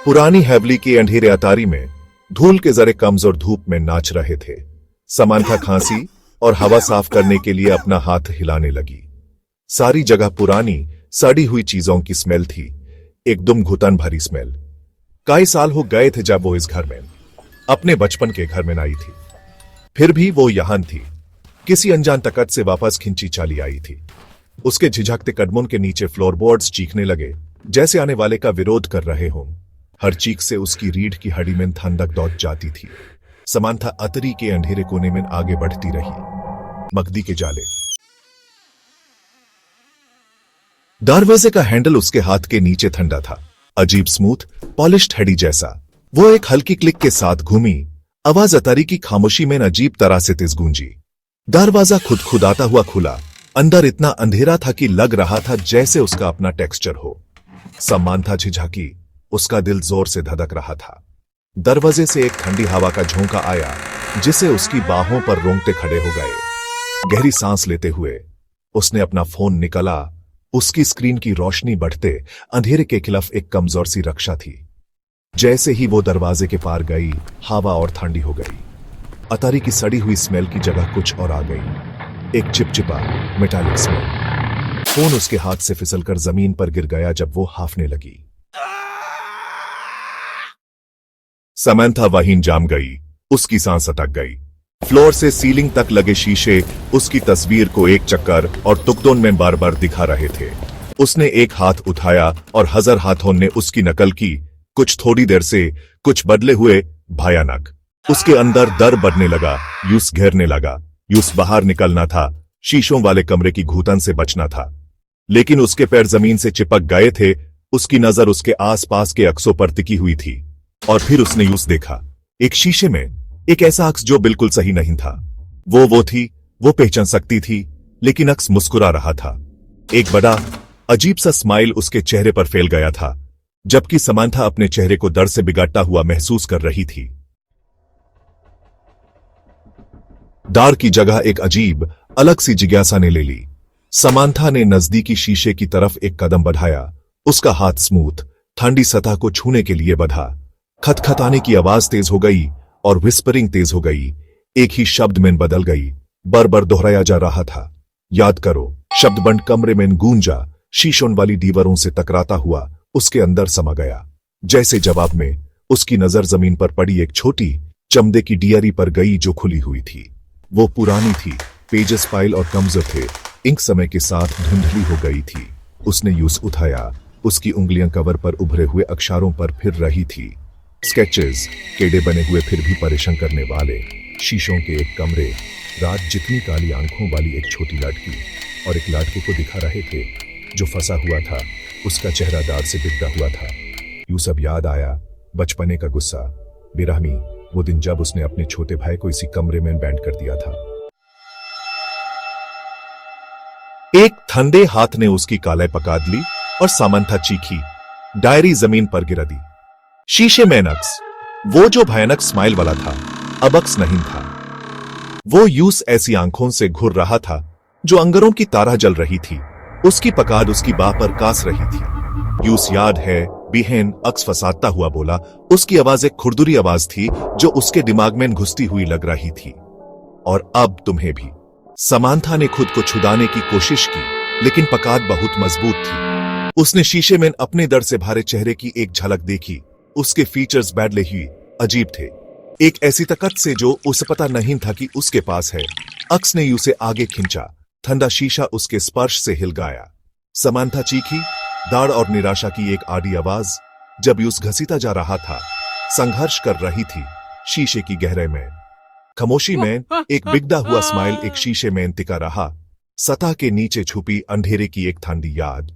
पुरानी हैवली की अंधेरे अतारी में धूल के जरे कमजोर धूप में नाच रहे थे। समांथा खांसी और हवा साफ करने के लिए अपना हाथ हिलाने लगी। सारी जगह पुरानी सड़ी हुई चीजों की स्मेल थी, एकदम घुटन भरी स्मेल। कई साल हो गए थे जब वो इस घर में, अपने बचपन के घर में आई थी। फिर भी वो यहां थी, किसी अनजान ताकत से वापस खिंची चाली आई थी। उसके झिझकते कदमों के नीचे फ्लोरबोर्ड्स चीखने लगे, जैसे आने वाले का विरोध कर रहे हों। हर चीख से उसकी रीढ़ की हड्डी में ठंडक दौड़ जाती थी। समांथा अतरी के अंधेरे कोने में आगे बढ़ती रही। मकदी के जाले। दरवाजे का हैंडल उसके हाथ के नीचे ठंडा था, अजीब स्मूथ पॉलिश्ड हड्डी जैसा। वो एक हल्की क्लिक के साथ घूमी, आवाज अतारी की खामोशी में अजीब तरह से तेज गूंजी। दरवाजा खुदखुदाता हुआ खुला। अंदर इतना अंधेरा था कि लग रहा था जैसे उसका अपना टेक्सचर हो। समांथा झिझकी, उसका दिल जोर से धड़क रहा था। दरवाजे से एक ठंडी हवा का झोंका आया, जिसे उसकी बाहों पर रोंगटे खड़े हो गए। गहरी सांस लेते हुए उसने अपना फोन निकाला। उसकी स्क्रीन की रोशनी बढ़ते अंधेरे के खिलाफ एक कमजोर सी रक्षा थी। जैसे ही वो दरवाजे के पार गई, हवा और ठंडी हो गई। अतारी की सड़ी हुई स्मेल की जगह कुछ और आ गई, एक चिपचिपा मेटालिक स्मेल। फोन उसके हाथ से फिसलकर जमीन पर गिर गया जब वो हाफने लगी। समांथा वहीं जाम गई, उसकी सांस अटक गई। फ्लोर से सीलिंग तक लगे शीशे उसकी तस्वीर को एक चक्कर और टुकड़ों में बार बार दिखा रहे थे। उसने एक हाथ उठाया और हजार हाथों ने उसकी नकल की, कुछ थोड़ी देर से, कुछ बदले हुए, भयानक। उसके अंदर डर बढ़ने लगा, यूस घेरने लगा। यूस बाहर निकलना था, शीशों वाले कमरे की घुटन से बचना था। लेकिन उसके पैर जमीन से चिपक गए थे। उसकी नजर उसके आसपास के अक्सों पर टिकी हुई थी। और फिर उसने यूस देखा, एक शीशे में, एक ऐसा अक्स जो बिल्कुल सही नहीं था। वो थी, वो पहचान सकती थी, लेकिन अक्स मुस्कुरा रहा था। एक बड़ा अजीब सा स्माइल उसके चेहरे पर फैल गया था, जबकि समांथा अपने चेहरे को डर से बिगाड़ता हुआ महसूस कर रही थी। डर की जगह एक अजीब अलग सी जिज्ञासा ने ले ली। समांथा ने नजदीकी शीशे की तरफ एक कदम बढ़ाया। उसका हाथ स्मूथ ठंडी सतह को छूने के लिए बढ़ा। खटखटाने की आवाज तेज हो गई और विस्परिंग तेज हो गई, एक ही शब्द में बदल गई। बार बार दोहराया जा रहा था, याद करो। शब्द बंद कमरे में गूंजा, शीशों वाली दीवारों से टकराता हुआ उसके अंदर समा गया। जैसे जवाब में उसकी नजर जमीन पर पड़ी एक छोटी चमड़े की डियरी पर गई जो खुली हुई थी। वो पुरानी थी, पेजेस फाइल और कमजोर थे, इंक समय के साथ धुंधली हो गई थी। उसने यूस उठाया, उसकी उंगलियां कवर पर उभरे हुए अक्षरों पर फिर रही थी। स्केचेस, केड़े बने हुए फिर भी परेशान करने वाले। शीशों के एक कमरे, रात जितनी काली आंखों वाली एक छोटी लड़की और एक लड़के को दिखा रहे थे जो फंसा हुआ था। उसका चेहरा दाग से बिगड़ा हुआ था। यूं सब याद आया, बचपने का गुस्सा, बेरहमी, वो दिन जब उसने अपने छोटे भाई को इसी कमरे में बैंड कर दिया था। एक ठंडे हाथ ने उसकी काले पकड़ ली और समांथा चीखी। डायरी जमीन पर गिरा दी। शीशे में अक्स, वो जो भयानक स्माइल वाला था, अब अक्स नहीं था। वो यूस ऐसी आंखों से घूर रहा था जो अंगारों की तरह जल रही थी। उसकी पकाद उसकी बाह पर कास रही थी। यूस याद है, बिहेन, अक्स फसाता हुआ बोला। उसकी आवाज एक खुरदुरी आवाज थी जो उसके दिमाग में घुसती हुई लग रही थी। और अब तुम्हें भी। समांथा ने खुद को छुड़ाने की कोशिश की, लेकिन पकाद बहुत मजबूत थी। उसने शीशे में अपने दर्द से भरे चेहरे की एक झलक देखी। उसके फीचर्स बैडले ही अजीब थे, एक ऐसी ताकत से जो उसे पता नहीं था कि उसके पास है। अक्स ने उसे आगे खींचा, ठंडा शीशा उसके स्पर्श से हिल गया। समांथा चीखी, दाढ़ और निराशा की एक आड़ी आवाज। जब यूस घसीटा जा रहा था, संघर्ष कर रही थी शीशे की गहराई में। खामोशी में एक बिगड़ा हुआ स्माइल एक शीशे में टिका रहा। सतह के नीचे छुपी अंधेरे की एक ठंडी याद।